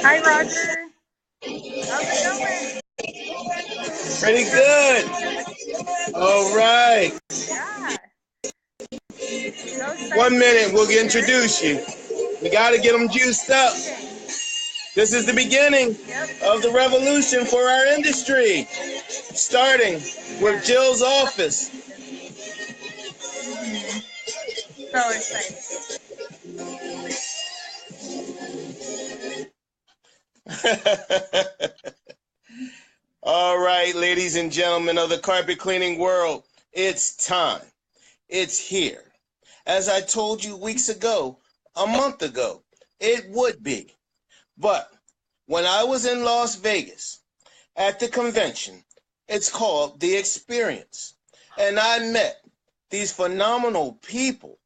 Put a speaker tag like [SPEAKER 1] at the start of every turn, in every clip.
[SPEAKER 1] Hi, Roger. How's it going?
[SPEAKER 2] Pretty good. All right.
[SPEAKER 1] Yeah, so excited
[SPEAKER 2] 1 minute,
[SPEAKER 1] to
[SPEAKER 2] we'll
[SPEAKER 1] be here.
[SPEAKER 2] introduce you. We got to get them juiced up.
[SPEAKER 1] Okay.
[SPEAKER 2] This is the beginning
[SPEAKER 1] Yep.
[SPEAKER 2] of the revolution for our industry, starting with
[SPEAKER 1] Yes.
[SPEAKER 2] Jill's office.
[SPEAKER 1] Mm-hmm. So excited.
[SPEAKER 2] All right, ladies and gentlemen of the carpet cleaning world, it's time. It's here. As I told you weeks ago, a month ago, it would be. But when I was in Las Vegas at the convention, it's called The Experience, and I met these phenomenal people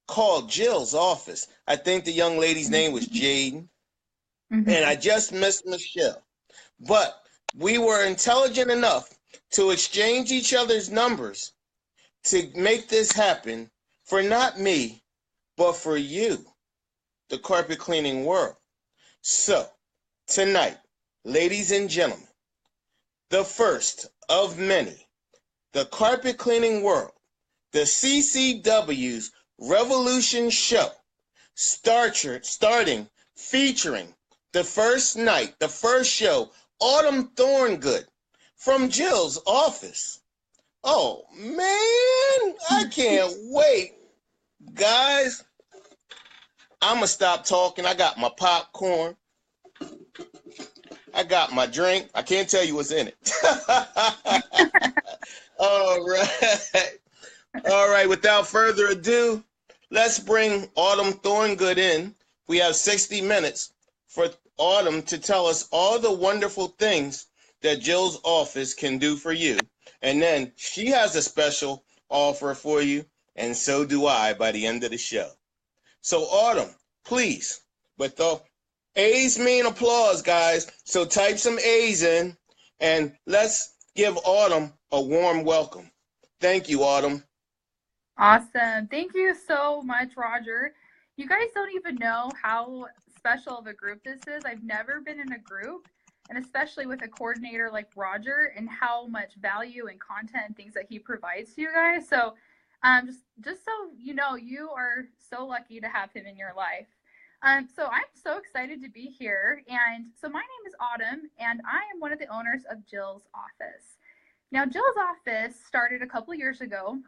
[SPEAKER 2] called Jill's office. I think the young lady's name was Jaden, and
[SPEAKER 1] Mm-hmm.
[SPEAKER 2] I just missed Michelle. But we were intelligent enough to exchange each other's numbers to make this happen for not me, but for you, the carpet cleaning world. So, tonight, ladies and gentlemen, the first of many, the carpet cleaning world, the CCW's Revolution Show, starting featuring the first night, the first show, Autumn Thorngood from Jill's office. Oh man, I can't wait. Guys, I'm gonna stop talking. I got my popcorn. I got my drink. I can't tell you what's in it. All right. All right. Without further ado, let's bring Autumn Thorngood in. We have 60 minutes for Autumn to tell us all the wonderful things that Jill's office can do for you. And then she has a special offer for you, and so do I by the end of the show. So, Autumn, please, with the A's mean applause, guys. So type some A's in, and let's give Autumn a warm welcome. Thank you, Autumn.
[SPEAKER 1] Awesome. Thank you so much, Roger. You guys don't even know how special of a group this is. I've never been in a group, and especially with a coordinator like Roger and how much value and content and things that he provides to you guys. So just so you know, you are so lucky to have him in your life. So I'm so excited to be here. And so my name is Autumn, and I am one of the owners of Jill's office. Now, Jill's office started a couple years ago.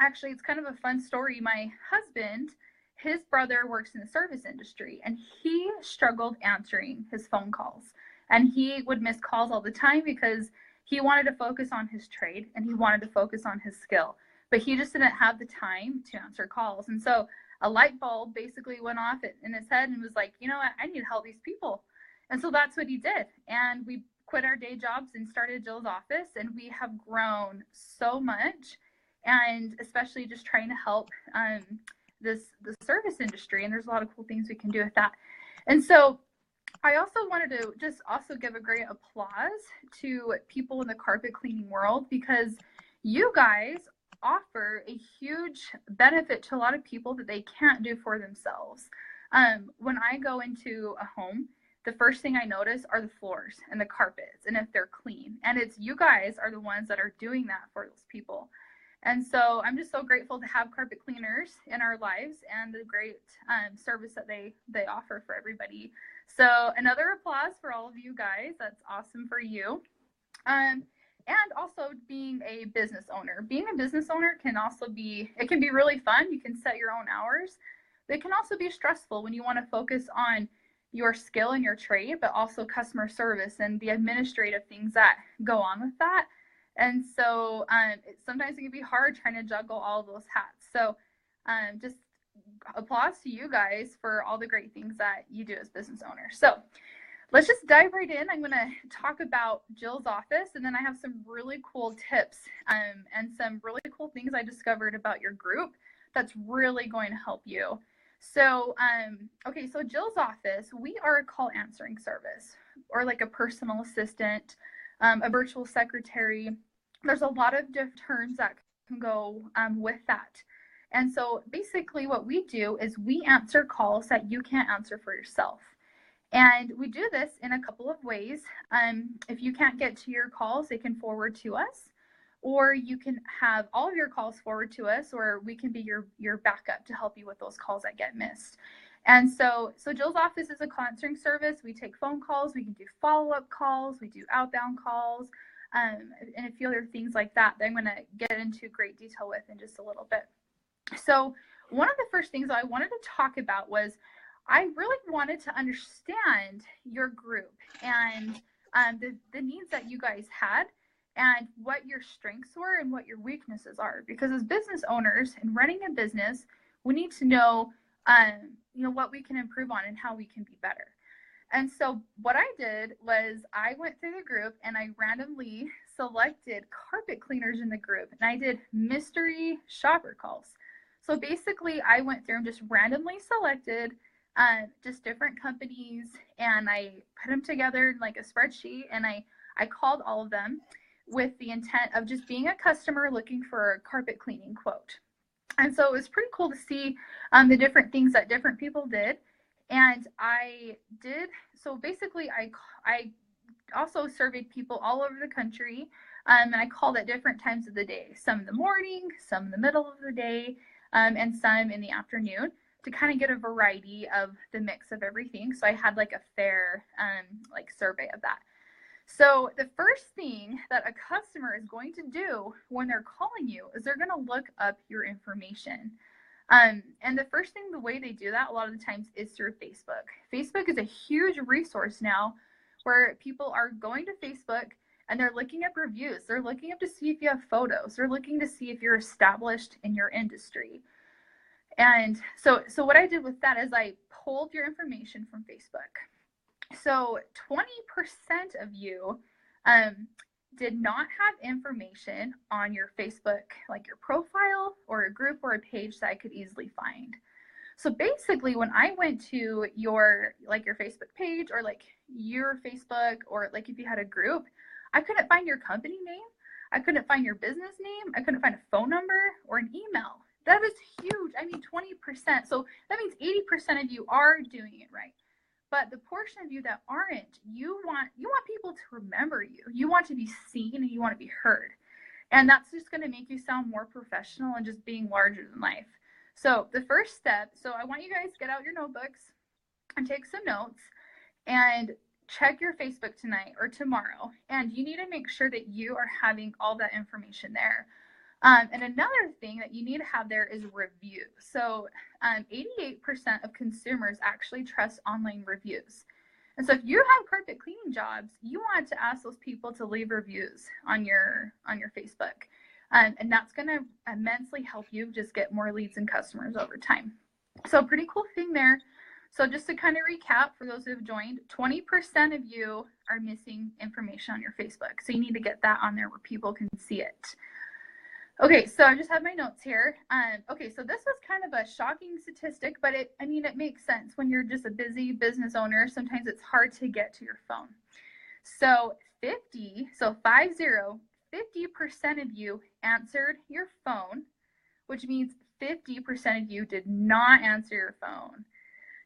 [SPEAKER 1] Actually, it's kind of a fun story. My husband, his brother works in the service industry, and he struggled answering his phone calls. And he would miss calls all the time because he wanted to focus on his trade and he wanted to focus on his skill. But he just didn't have the time to answer calls. And so a light bulb basically went off in his head and was like, you know what, I need to help these people. And so that's what he did. And we quit our day jobs and started Jill's office, and we have grown so much, and especially just trying to help the service industry. And there's a lot of cool things we can do with that. And so I also wanted to just also give a great applause to people in the carpet cleaning world, because you guys offer a huge benefit to a lot of people that they can't do for themselves. When I go into a home, the first thing I notice are the floors and the carpets and if they're clean. And it's you guys are the ones that are doing that for those people. And so I'm just so grateful to have carpet cleaners in our lives and the great service that they offer for everybody. So another applause for all of you guys. That's awesome for you. And also being a business owner. Being a business owner can also be, it can be really fun. You can set your own hours. But it can also be stressful when you want to focus on your skill and your trade, but also customer service and the administrative things that go on with that. And so sometimes it can be hard trying to juggle all of those hats. So just applause to you guys for all the great things that you do as business owners. So let's just dive right in. I'm going to talk about Jill's office, and then I have some really cool tips and some really cool things I discovered about your group that's really going to help you. So, okay, so Jill's office, we are a call answering service, or like a personal assistant, a virtual secretary. There's a lot of different terms that can go with that. And so basically what we do is we answer calls that you can't answer for yourself. And we do this in a couple of ways. If you can't get to your calls, they can forward to us, or you can have all of your calls forward to us, or we can be your backup to help you with those calls that get missed. And so Jill's office is a call answering service. We take phone calls, we can do follow-up calls, we do outbound calls, and a few other things like that I'm going to get into great detail with in just a little bit. So one of the first things I wanted to talk about was I really wanted to understand your group and the needs that you guys had and what your strengths were and what your weaknesses are. Because as business owners and running a business, we need to know, what we can improve on and how we can be better. And so what I did was I went through the group and I randomly selected carpet cleaners in the group, and I did mystery shopper calls. So basically I went through and just randomly selected just different companies, and I put them together in like a spreadsheet, and I called all of them with the intent of just being a customer looking for a carpet cleaning quote. And so it was pretty cool to see the different things that different people did. And I did, so basically I also surveyed people all over the country, and I called at different times of the day, some in the morning, some in the middle of the day, and some in the afternoon, to kind of get a variety of the mix of everything. So I had like a fair like survey of that. So the first thing that a customer is going to do when they're calling you is they're going to look up your information. And the first thing, the way they do that a lot of the times is through Facebook. Facebook is a huge resource now where people are going to Facebook and they're looking up reviews. They're looking up to see if you have photos. They're looking to see if you're established in your industry. And so what I did with that is I pulled your information from Facebook. So 20% of you did not have information on your Facebook, like your profile or a group or a page that I could easily find. So basically when I went to your Facebook page, or like your Facebook, or like if you had a group, I couldn't find your company name. I couldn't find your business name. I couldn't find a phone number or an email. That is huge. I mean, 20%. So that means 80% of you are doing it right. But the portion of you that aren't, you want people to remember you. You want to be seen and you want to be heard. And that's just going to make you sound more professional and just being larger than life. So the first step, so I want you guys to get out your notebooks and take some notes and check your Facebook tonight or tomorrow. And you need to make sure that you are having all that information there. And another thing that you need to have there is reviews. So 88% of consumers actually trust online reviews. And so if you have carpet cleaning jobs, you want to ask those people to leave reviews on your Facebook. And that's going to immensely help you just get more leads and customers over time. So pretty cool thing there. So just to kind of recap for those who have joined, 20% of you are missing information on your Facebook. So you need to get that on there where people can see it. Okay, so I just have my notes here. Okay, so this was kind of a shocking statistic, but it makes sense when you're just a busy business owner. Sometimes it's hard to get to your phone. So 50% of you answered your phone, which means 50% of you did not answer your phone.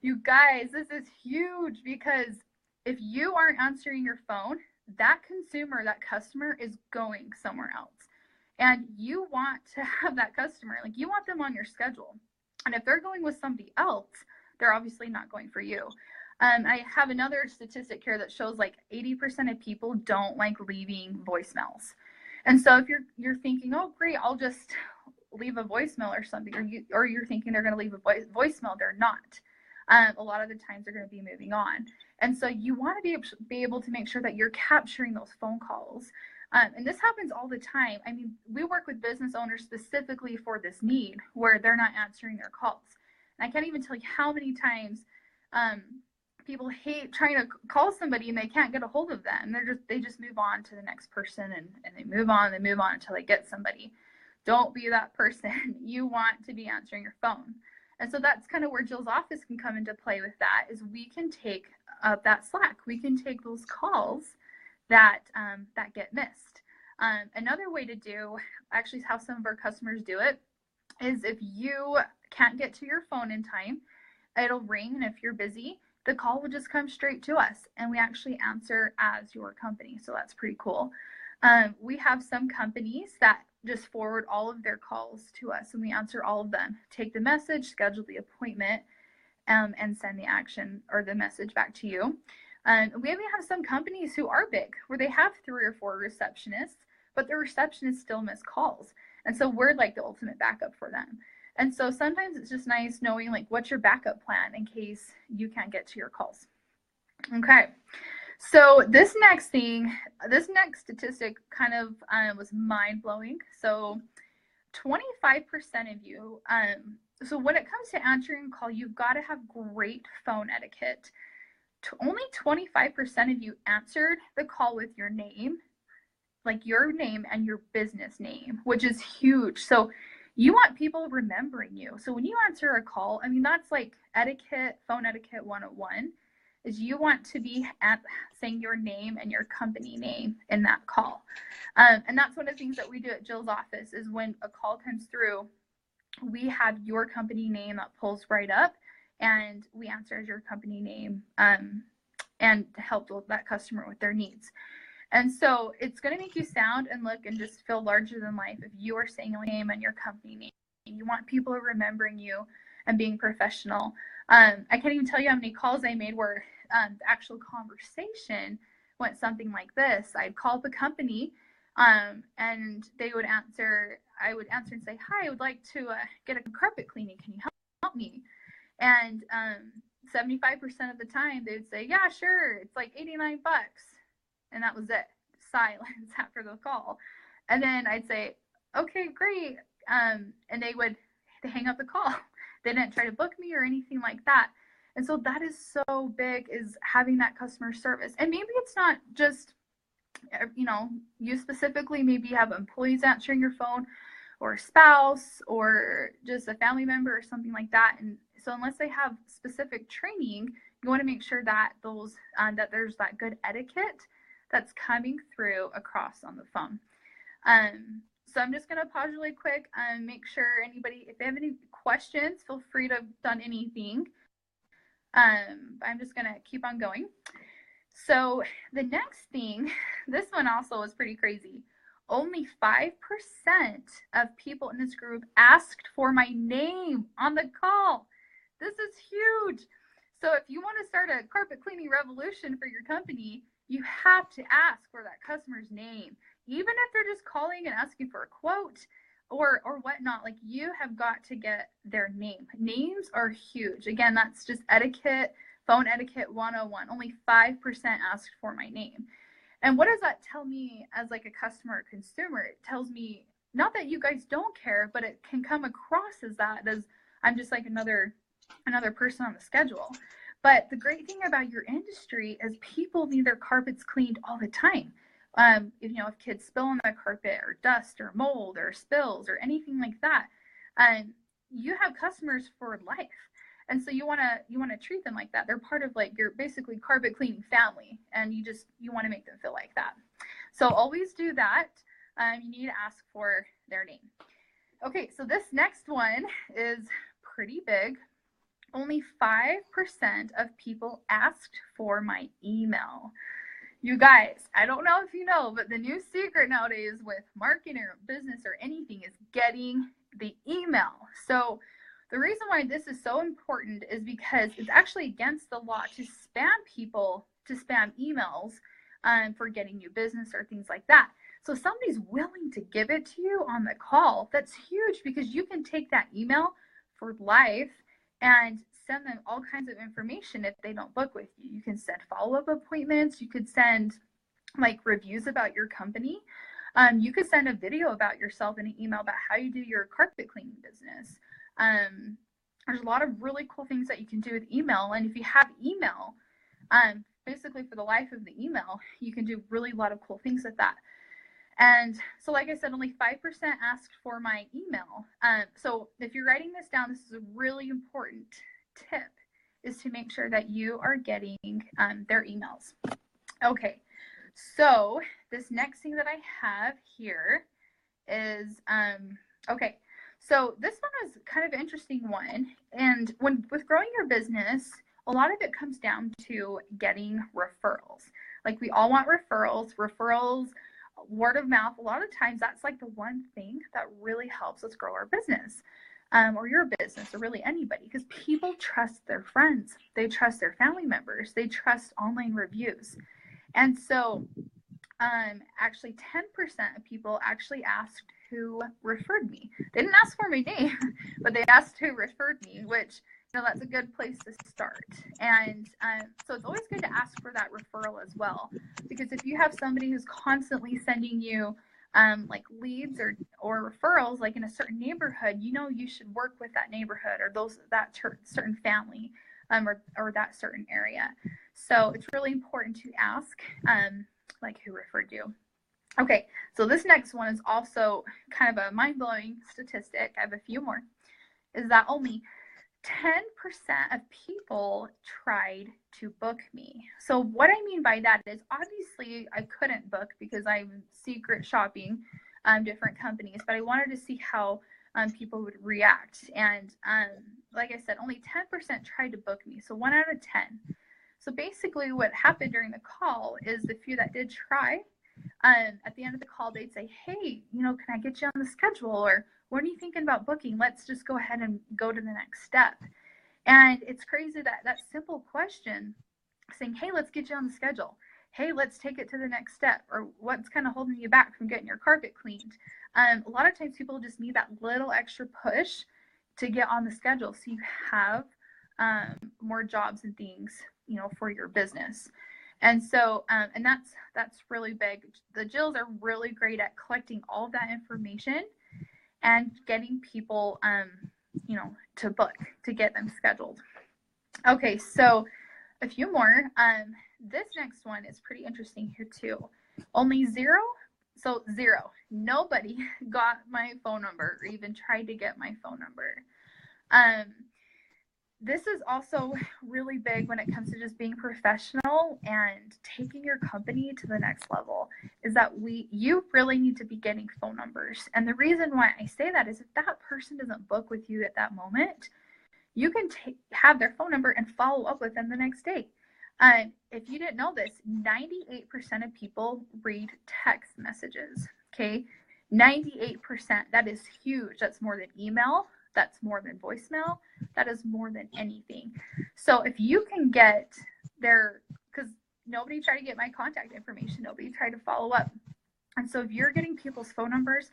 [SPEAKER 1] You guys, this is huge, because if you aren't answering your phone, that consumer, that customer is going somewhere else. And you want to have that customer, like you want them on your schedule. And if they're going with somebody else, they're obviously not going for you. I have another statistic here that shows like 80% of people don't like leaving voicemails. And so if you're thinking, oh great, I'll just leave a voicemail or something, or you're thinking they're going to leave a voicemail, they're not. A lot of the times they're going to be moving on. And so you want to be able to make sure that you're capturing those phone calls. And this happens all the time. I mean, we work with business owners specifically for this need where they're not answering their calls. And I can't even tell you how many times people hate trying to call somebody and they can't get a hold of them. They just move on to the next person, and they move on until they get somebody. Don't be that person. You want to be answering your phone. And so that's kind of where Jill's office can come into play with that, is we can take up that slack. We can take those calls that get missed. Another way to do, actually how some of our customers do it, is if you can't get to your phone in time, it'll ring, and if you're busy, the call will just come straight to us, and we actually answer as your company. So that's pretty cool. We have some companies that just forward all of their calls to us, and we answer all of them, take the message, schedule the appointment, and send the action or the message back to you. We even have some companies who are big, where they have 3 or 4 receptionists, but the receptionists still miss calls. And so we're like the ultimate backup for them. And so sometimes it's just nice knowing like what's your backup plan in case you can't get to your calls. Okay. So this next statistic kind of was mind-blowing. So 25% of you, so when it comes to answering a call, you've got to have great phone etiquette. Only 25% of you answered the call with your name, like your name and your business name, which is huge. So you want people remembering you. So when you answer a call, I mean, that's like phone etiquette 101, is you want to be saying your name and your company name in that call. And that's one of the things that we do at Jill's office, is when a call comes through, we have your company name that pulls right up, and we answer as your company name and help that customer with their needs. And so it's going to make you sound and look and just feel larger than life if you are saying your name and your company name. You want people remembering you and being professional. I can't even tell you how many calls I made where the actual conversation went something like this. I'd call up a company and they would answer. I would answer and say, "Hi, I would like to get a carpet cleaning. Can you help me?" And 75% of the time they would say, "Yeah, sure. It's like $89." And that was it. Silence after the call. And then I'd say, "Okay, great." And they hang up the call. They didn't try to book me or anything like that. And so that is so big, is having that customer service. And maybe it's not just, you specifically, maybe you have employees answering your phone, or a spouse, or just a family member or something like that. And so unless they have specific training, you want to make sure that that there's that good etiquette that's coming through across on the phone. So I'm just going to pause really quick and make sure anybody, if they have any questions, feel free to have done anything. I'm just going to keep on going. So the next thing, this one also was pretty crazy. Only 5% of people in this group asked for my name on the call. This is huge. So if you want to start a carpet cleaning revolution for your company, you have to ask for that customer's name. Even if they're just calling and asking for a quote or whatnot, like, you have got to get their name. Names are huge. Again, that's just etiquette, phone etiquette 101. Only 5% asked for my name. And what does that tell me as like a customer or consumer? It tells me not that you guys don't care, but it can come across as that, as I'm just like another person on the schedule. But the great thing about your industry is people need their carpets cleaned all the time. If kids spill on the carpet, or dust or mold or spills or anything like that, you have customers for life. And so you want to treat them like that. They're part of like your basically carpet cleaning family, and you want to make them feel like that. So always do that. You need to ask for their name. Okay, so this next one is pretty big. Only 5% of people asked for my email. You guys, I don't know if you know, but the new secret nowadays with marketing or business or anything is getting the email. So the reason why this is so important is because it's actually against the law to spam people, to spam emails for getting new business or things like that. So somebody's willing to give it to you on the call. That's huge, because you can take that email for life and send them all kinds of information if they don't book with you. You can send follow-up appointments. You could send like reviews about your company, you could send a video about yourself in an email about how you do your carpet cleaning business. There's a lot of really cool things that you can do with email. And if you have email, basically for the life of the email, you can do really a lot of cool things with that. And so, like I said, only 5% asked for my email. So if you're writing this down, this is a really important tip, is to make sure that you are getting their emails. Okay, so this next thing that I have here is, okay, so this one is kind of an interesting one. And with growing your business, a lot of it comes down to getting referrals. Like, we all want referrals, word of mouth. A lot of times that's like the one thing that really helps us grow our business, or your business, or really anybody, because people trust their friends, they trust their family members, they trust online reviews. And so actually 10% of people actually asked who referred me. They didn't ask for my name, but they asked who referred me, which, you know, that's a good place to start. And so it's always good to ask for that referral as well, because if you have somebody who's constantly sending you like leads or referrals, like in a certain neighborhood, you know, you should work with that neighborhood or that certain family, or that certain area. So it's really important to ask like who referred you. Okay, so this next one is also kind of a mind-blowing statistic. I have a few more. Is that only 10% of people tried to book me. So what I mean by that is, obviously I couldn't book because I'm secret shopping different companies, but I wanted to see how people would react. And like I said, only 10% tried to book me. So 1 out of 10. So basically what happened during the call is, the few that did try, at the end of the call, they'd say, hey, you know, can I get you on the schedule? Or when are you thinking about booking? Let's just go ahead and go to the next step. And it's crazy that that simple question, saying, hey, let's get you on the schedule. Hey, let's take it to the next step. Or what's kind of holding you back from getting your carpet cleaned? A lot of times people just need that little extra push to get on the schedule, so you have more jobs and things, you know, for your business. And so, and that's really big. The Jills are really great at collecting all of that information and getting people, you know, to book, to get them scheduled. Okay, so a few more. This next one is pretty interesting here too. Only zero. Nobody got my phone number or even tried to get my phone number. This is also really big when it comes to just being professional and taking your company to the next level, is that you really need to be getting phone numbers. And the reason why I say that is, if that person doesn't book with you at that moment, you can have their phone number and follow up with them the next day. If you didn't know this, 98% of people read text messages, okay? 98%, that is huge. That's more than email. That's more than voicemail. That is more than anything. So if you can get their, because nobody tried to get my contact information, nobody tried to follow up. And so if you're getting people's phone numbers,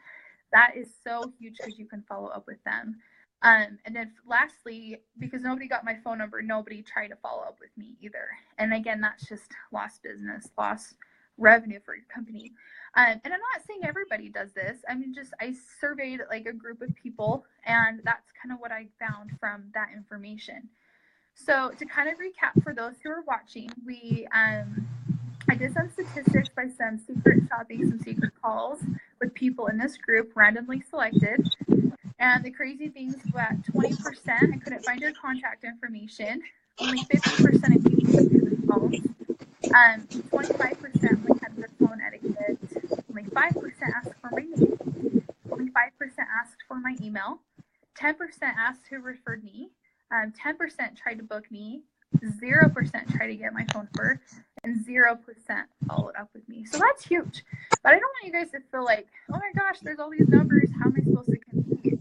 [SPEAKER 1] that is so huge, because you can follow up with them. And then lastly, because nobody got my phone number, nobody tried to follow up with me either. And again, that's just lost business, lost revenue for your company. And I'm not saying everybody does this. I mean, I surveyed like a group of people, and that's kind of what I found from that information. So to kind of recap for those who are watching, I did some statistics by some secret shopping, some secret calls with people in this group, randomly selected. And the crazy thing is that 20%, I couldn't find your contact information. Only 50% of people did the calls. 25% only had good phone etiquette. Only 5% asked for my name. Only 5% asked for my email. 10% asked who referred me. 10% tried to book me. 0% tried to get my phone number. And 0% followed up with me. So that's huge. But I don't want you guys to feel like, oh my gosh, there's all these numbers. How am I supposed to compete?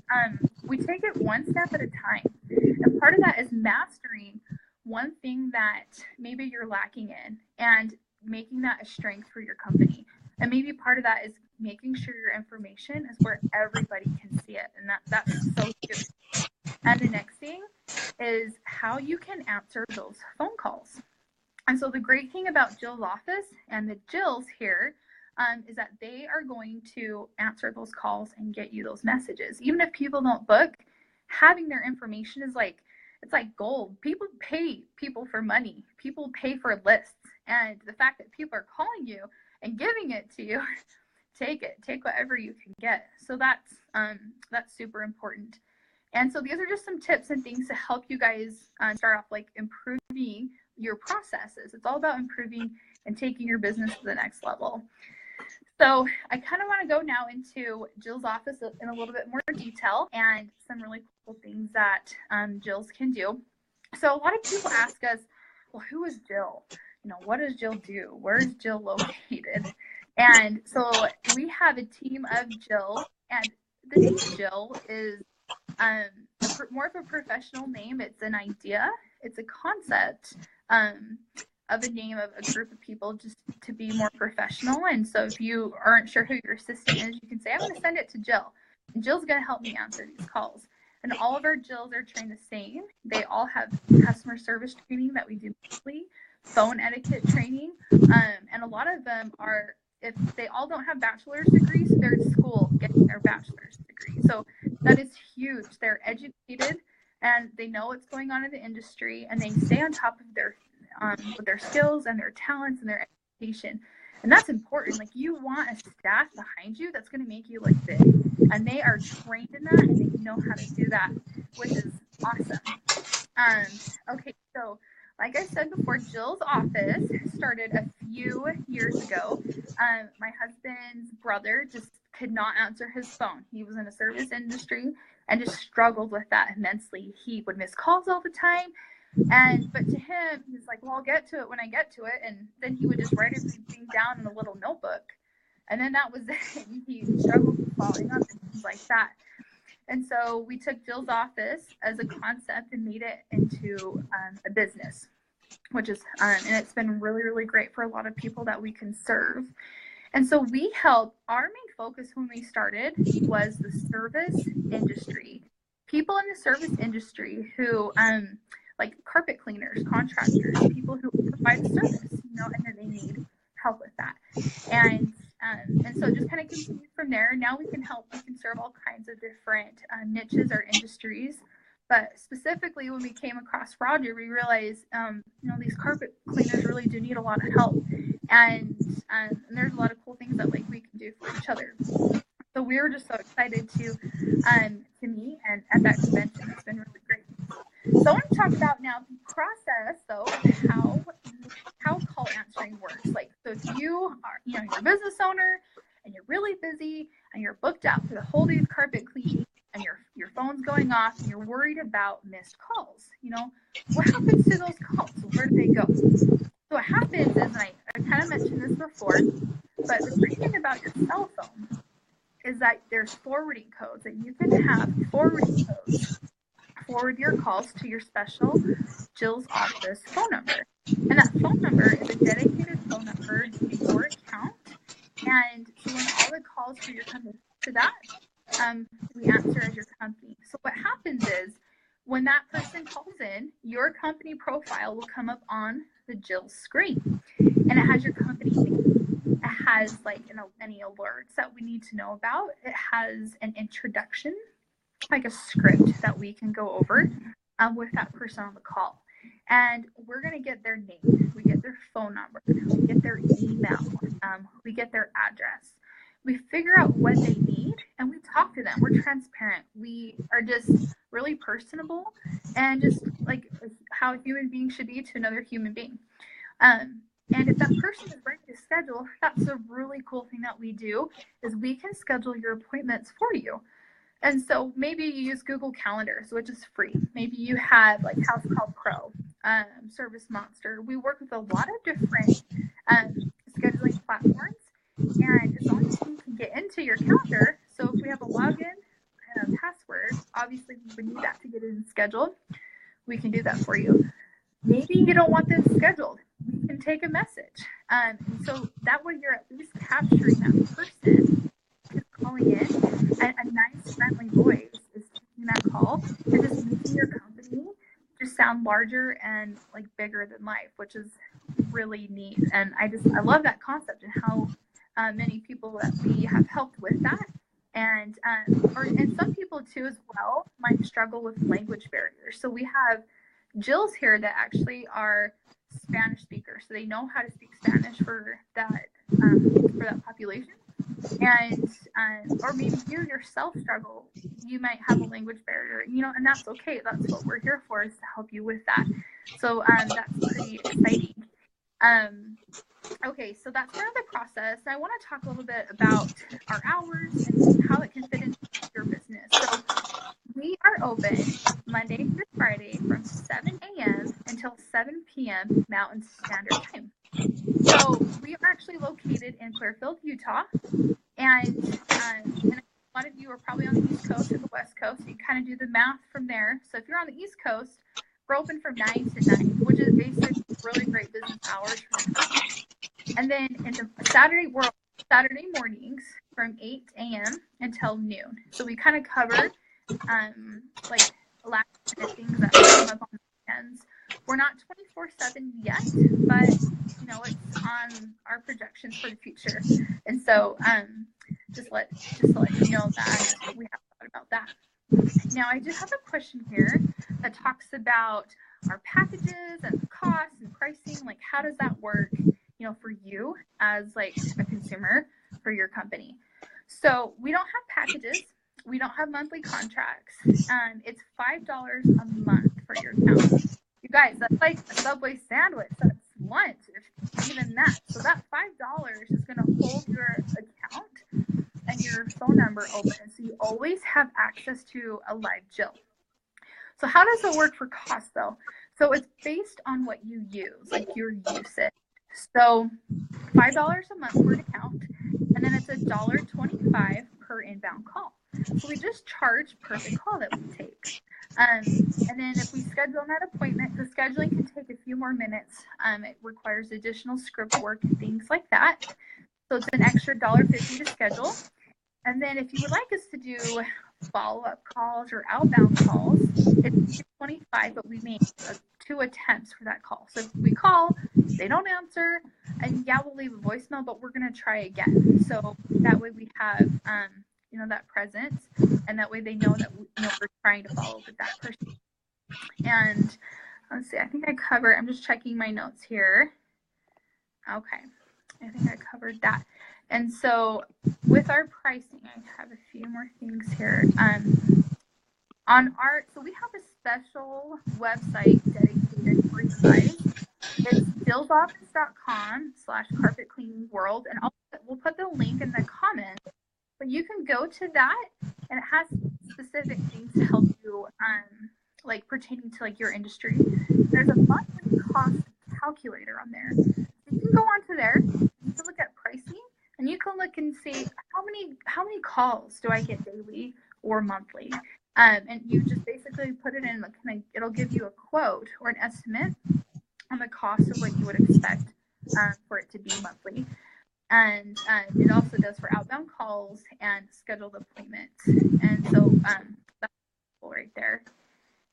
[SPEAKER 1] We take it one step at a time. And part of that is mastering one thing that maybe you're lacking in and making that a strength for your company. And maybe part of that is making sure your information is where everybody can see it. And that's so huge. And the next thing is how you can answer those phone calls. And so so the great thing about Jill's office and the Jills here is that they are going to answer those calls and get you those messages. Even if people don't book, having their information is like, it's like gold. People pay people for money. People pay for lists. And the fact that people are calling you and giving it to you, take it. Take whatever you can get. So that's super important. And so these are just some tips and things to help you guys start off like improving your processes. It's all about improving and taking your business to the next level. So I kind of want to go now into Jill's office in a little bit more detail and some really cool things that Jill's can do. So a lot of people ask us, well, who is Jill? You know, what does Jill do? Where is Jill located? And so we have a team of Jill, and the name Jill is more of a professional name. It's an idea. It's a concept of a name of a group of people just to be more professional. And so if you aren't sure who your assistant is, you can say, I'm going to send it to Jill. And Jill's going to help me answer these calls. And all of our Jills are trained the same. They all have customer service training that we do monthly, phone etiquette training. And a lot of them are, if they all don't have bachelor's degrees, they're in school getting their bachelor's degree. So that is huge. They're educated and they know what's going on in the industry, and they stay on top of their with their skills and their talents and their education. And that's important. Like, you want a staff behind you that's going to make you look big, and they are trained in that and they know how to do that, which is awesome. Okay, so like I said before, Jill's office started a few years ago. My husband's brother just could not answer his phone. He was in the service industry and just struggled with that immensely. He would miss calls all the time. But to him, he's like, well, I'll get to it when I get to it. And then he would just write everything down in a little notebook. And then that was it. He struggled with following up and things like that. And so we took Jill's office as a concept and made it into a business, which is, and it's been really, really great for a lot of people that we can serve. And so we help, our main focus when we started was the service industry. People in the service industry who, like carpet cleaners, contractors, people who provide the service, you know, and then they need help with that. And so just kind of continued from there. Now we can serve all kinds of different niches or industries. But specifically when we came across Roger, we realized, you know, these carpet cleaners really do need a lot of help. And there's a lot of cool things that like we can do for each other. So we were just so excited to meet, and at that convention, it's been really great. So I want to talk about now the process, though, of how call answering works. Like, so if you are, you know, you're a business owner and you're really busy and you're booked out for the whole day of carpet cleaning and your phone's going off and you're worried about missed calls, you know, what happens to those calls? Where do they go? So what happens is, and I kind of mentioned this before, but the great thing about your cell phone is that there's forwarding codes, that you can have forwarding codes forward your calls to your special Jill's office phone number. And that phone number is a dedicated phone number to your account. And so when all the calls for your company to that, we answer as your company. So what happens is, when that person calls in, your company profile will come up on the Jill screen. And it has your company name. It has like any alerts that we need to know about. It has an introduction, like a script that we can go over with that person on the call. And we're going to get their name, we get their phone number, we get their email, we get their address. We figure out what they need and we talk to them. We're transparent. We are just really personable and just like how a human being should be to another human being. And if that person is ready to schedule, that's a really cool thing that we do, is we can schedule your appointments for you. And so maybe you use Google Calendars, which is free. Maybe you have like House Call Pro, Service Monster. We work with a lot of different scheduling platforms. And as long as you can get into your calendar, so if we have a login and a password, obviously we would need that to get it in scheduled. We can do that for you. Maybe you don't want this scheduled. We can take a message. And so that way you're at least capturing that person who's calling in, and a nice, friendly voice is taking that call and just making your company just sound larger and like bigger than life, which is really neat. And I love that concept and how many people that we have helped with that. And some people too as well might struggle with language barriers. So we have Jills here that actually are Spanish speakers, so they know how to speak Spanish for that population. And or maybe you yourself struggle. You might have a language barrier, and that's okay. That's what we're here for, is to help you with that. So that's pretty exciting. Okay, so that's kind of the process. I want to talk a little bit about our hours and how it can fit into your business. So we are open Monday through Friday from 7 a.m. until 7 p.m. Mountain Standard Time. So we are actually located in Clearfield, Utah, and a lot of you are probably on the East Coast or the West Coast. So you kind of do the math from there. So if you're on the East Coast, we're open from 9 to 9, which is basically really great business hours for your company. And then in the Saturday mornings from 8 a.m. until noon. So we kind of cover like last minute things that come up on the weekends. We're not 24/7 yet, but it's on our projections for the future. And so just let you know that we have thought about that. Now I do have a question here that talks about our packages and the costs and pricing. Like, how does that work, for you as like a consumer for your company? So we don't have packages. We don't have monthly contracts. It's $5 a month for your account. You guys, that's like a Subway sandwich. That's lunch, if even that. So that $5 is going to hold your account and your phone number open, so you always have access to a live Jill. So how does it work for cost though? So it's based on what you use, like your usage. So $5 a month for an account, and then it's $1.25 per inbound call. So we just charge per call that we take. And then if we schedule that appointment, the scheduling can take a few more minutes. It requires additional script work and things like that. So it's an extra $1.50 to schedule. And then if you would like us to do follow-up calls or outbound calls, it's $25, but we make 2 attempts for that call. So if we call, they don't answer, and we'll leave a voicemail, but we're going to try again. So that way we have, that presence, and that way they know that we're trying to follow up with that person. And let's see, I think I'm just checking my notes here. Okay, I think I covered that. And so with our pricing, I have a few more things here. So we have a special website dedicated for you guys. It's jillsoffice.com/carpetcleaningworld, and we'll put the link in the comments. But you can go to that, and it has specific things to help you, like pertaining to like your industry. There's a monthly cost calculator on there. So you can go onto there, you can look at pricing, and you can look and see how many calls do I get daily or monthly. And you just basically put it in, it'll give you a quote or an estimate on the cost of what you would expect for it to be monthly. And it also does for outbound calls and scheduled appointments. And so that's cool right there.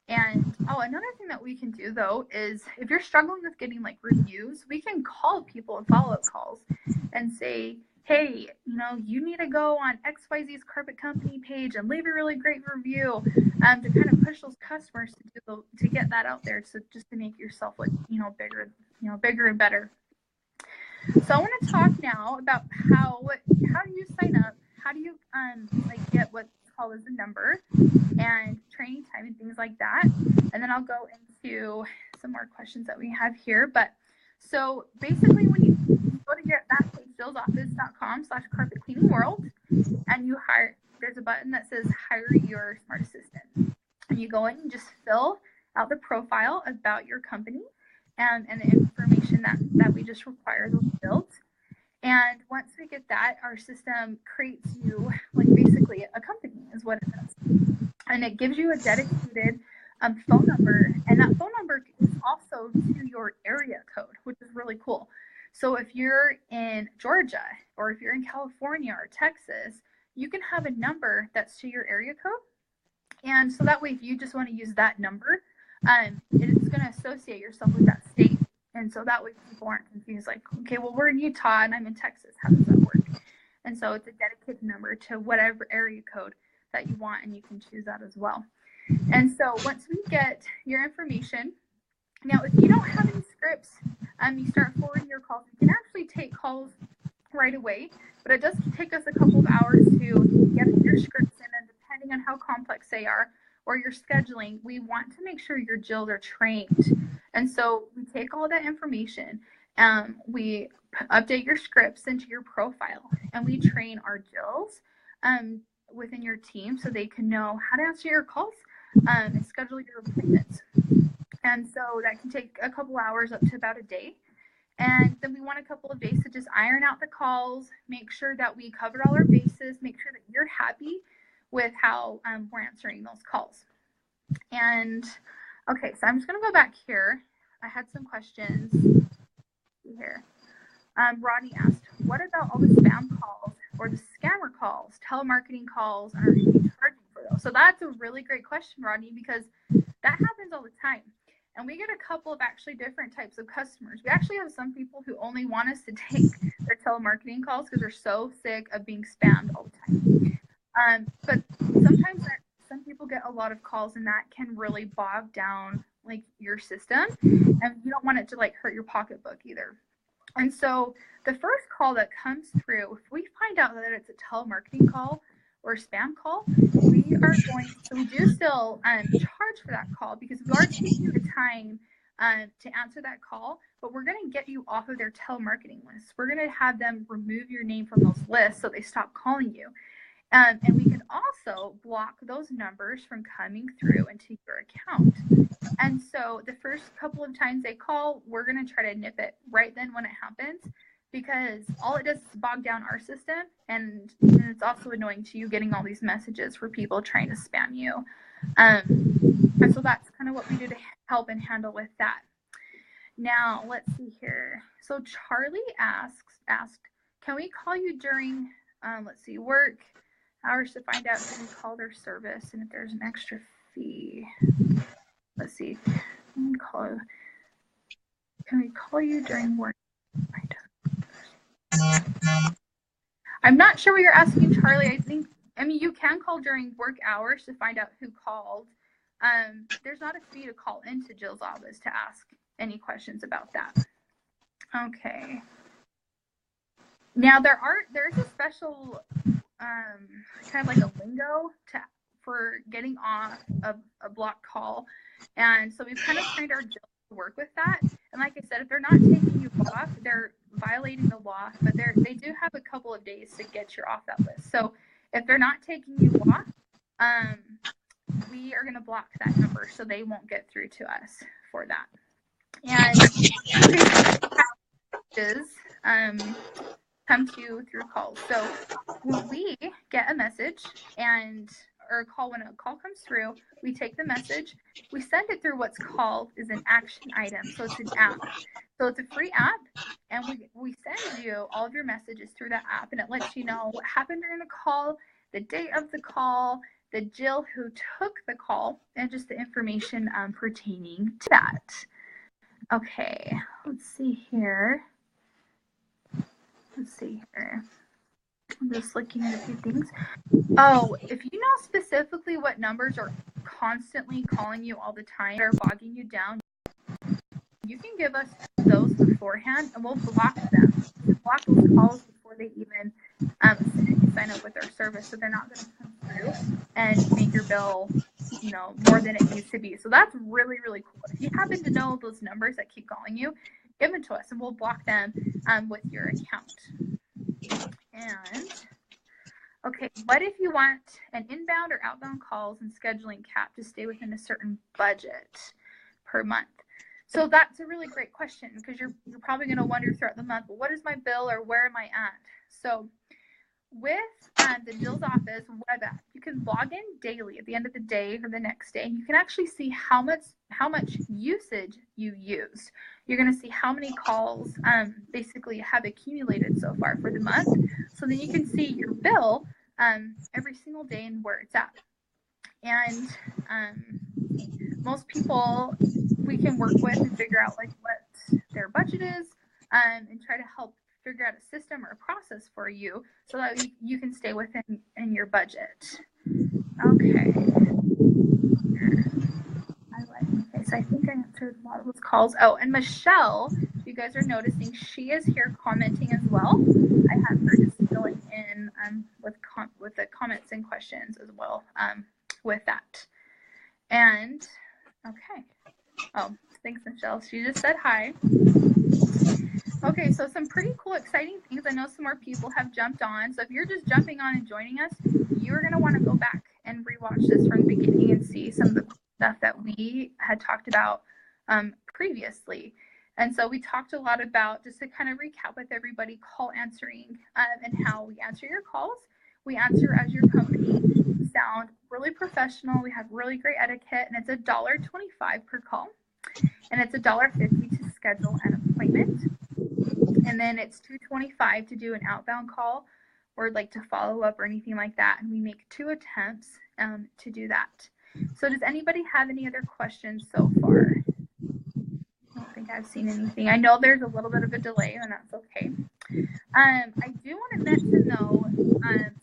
[SPEAKER 1] And another thing that we can do though is if you're struggling with getting like reviews, we can call people in follow-up calls and say, hey, you need to go on XYZ's carpet company page and leave a really great review to kind of push those customers to get that out there. So just to make yourself look, bigger and better. So I want to talk now about how do you sign up? How do you get what's called as a number and training time and things like that. And then I'll go into some more questions that we have here. But so basically when you go to that page, jillsoffice.com/carpetcleaningworld, and there's a button that says hire your smart assistant. And you go in and just fill out the profile about your company and the information that we just require those fields. And once we get that, our system creates you basically a company is what it does. And it gives you a dedicated phone number. And that phone number is also to your area code, which is really cool. So if you're in Georgia or if you're in California or Texas, you can have a number that's to your area code. And so that way, if you just want to use that number, it's going to associate yourself with that state. And so that way people aren't confused, like, okay, well, we're in Utah and I'm in Texas. How does that work? And so it's a dedicated number to whatever area code that you want, and you can choose that as well. And so once we get your information, now if you don't have any scripts, you start forwarding your calls. You can actually take calls right away, but it does take us a couple of hours to get your scripts in, and depending on how complex they are or your scheduling, we want to make sure your Jills are trained. And so we take all that information, we update your scripts into your profile, and we train our Jills within your team so they can know how to answer your calls and schedule your appointments. And so that can take a couple hours up to about a day. And then we want a couple of days to just iron out the calls, make sure that we covered all our bases, make sure that you're happy with how we're answering those calls. And okay, so I'm just going to go back here. I had some questions here. Rodney asked, what about all the spam calls or the scammer calls, telemarketing calls, and are you charging for those? So that's a really great question, Rodney, because that happens all the time. And we get a couple of actually different types of customers. We actually have some people who only want us to take their telemarketing calls because they're so sick of being spammed all the time. But sometimes some people get a lot of calls, and that can really bog down like your system, and you don't want it to like hurt your pocketbook either. And so the first call that comes through, if we find out that it's a telemarketing call or spam call, we do still charge for that call, because we are taking the time to answer that call, but we're going to get you off of their telemarketing list. We're going to have them remove your name from those lists so they stop calling you. And we can also block those numbers from coming through into your account. And so the first couple of times they call, we're going to try to nip it right then when it happens, because all it does is bog down our system, and it's also annoying to you getting all these messages for people trying to spam you. And so that's kind of what we do to help and handle with that. Now, let's see here. So Charlie asked, can we call you during, work hours to find out who we call their service and if there's an extra fee? Let's see. Can we call you during work? I'm not sure what you're asking, Charlie. I mean, you can call during work hours to find out who called. There's not a fee to call into Jill's office to ask any questions about that. Okay. Now there's a special kind of like a lingo for getting off a block call, and so we've kind of trained our Jills to work with that. And like I said, if they're not taking you off, they're violating the law, but they do have a couple of days to get you off that list. So if they're not taking you off, we are going to block that number so they won't get through to us for that. And come to you through calls. So when we get a message when a call comes through, we take the message, we send it through what's called is an action item. So it's an app. So it's a free app, and we send you all of your messages through that app, and it lets you know what happened during the call, the date of the call, the Jill who took the call, and just the information pertaining to that. Okay, let's see here. I'm just looking at a few things. Oh, if you know specifically what numbers are constantly calling you all the time, that are bogging you down, you can give us those beforehand, and we'll block them. We'll block those calls before they even sign up with our service, so they're not going to come through and make your bill, more than it needs to be. So that's really, really cool. If you happen to know those numbers that keep calling you, give them to us, and we'll block them with your account. And okay, what if you want an inbound or outbound calls and scheduling cap to stay within a certain budget per month? So that's a really great question, because you're probably going to wonder throughout the month, well, what is my bill, or where am I at? So with the Jill's office web app, you can log in daily at the end of the day or the next day, and you can actually see how much usage you used. You're going to see how many calls basically have accumulated so far for the month, so then you can see your bill every single day and where it's at. And most people we can work with and figure out like their budget is, and try to help figure out a system or a process for you so that you can stay within your budget. Okay. Okay, so I think I answered a lot of those calls. Oh, and Michelle, you guys are noticing, she is here commenting as well. I have her just filling in with the comments and questions as well with that. And okay. Oh, thanks, Michelle. She just said hi. Okay, so some pretty cool, exciting things. I know some more people have jumped on. So if you're just jumping on and joining us, you're going to want to go back and rewatch this from the beginning and see some of the stuff that we had talked about previously. And so we talked a lot about, just to kind of recap with everybody, call answering and how we answer your calls. We answer as your company. We sound really professional. We have really great etiquette, and it's $1.25 per call. And it's $1.50 to schedule an appointment. And then it's $2.25 to do an outbound call or like to follow up or anything like that. And we make 2 attempts to do that. So does anybody have any other questions so far? I don't think I've seen anything. I know there's a little bit of a delay, and that's okay. I do want to mention though,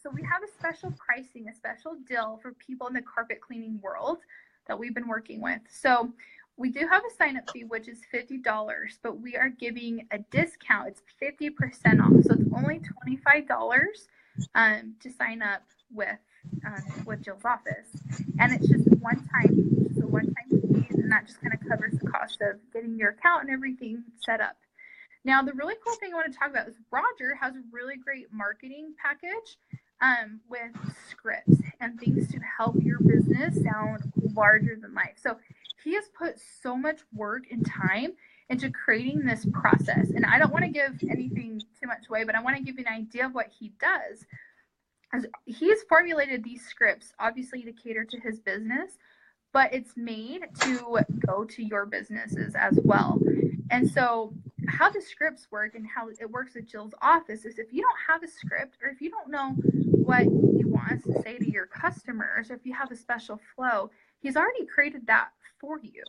[SPEAKER 1] so we have a special pricing, a special deal for people in the carpet cleaning world that we've been working with. So we do have a sign-up fee, which is $50, but we are giving a discount. It's 50% off, so it's only $25 to sign up with Jill's office, and it's just a one-time fee, and that just kind of covers the cost of getting your account and everything set up. Now, the really cool thing I want to talk about is Roger has a really great marketing package with scripts and things to help your business sound larger than life. So he has put so much work and time into creating this process. And I don't want to give anything too much away, but I want to give you an idea of what he does. As he has formulated these scripts, obviously to cater to his business, but it's made to go to your businesses as well. And so how the scripts work and how it works at Jill's office is if you don't have a script, or if you don't know what you want us to say to your customers, or if you have a special flow, he's already created that for you.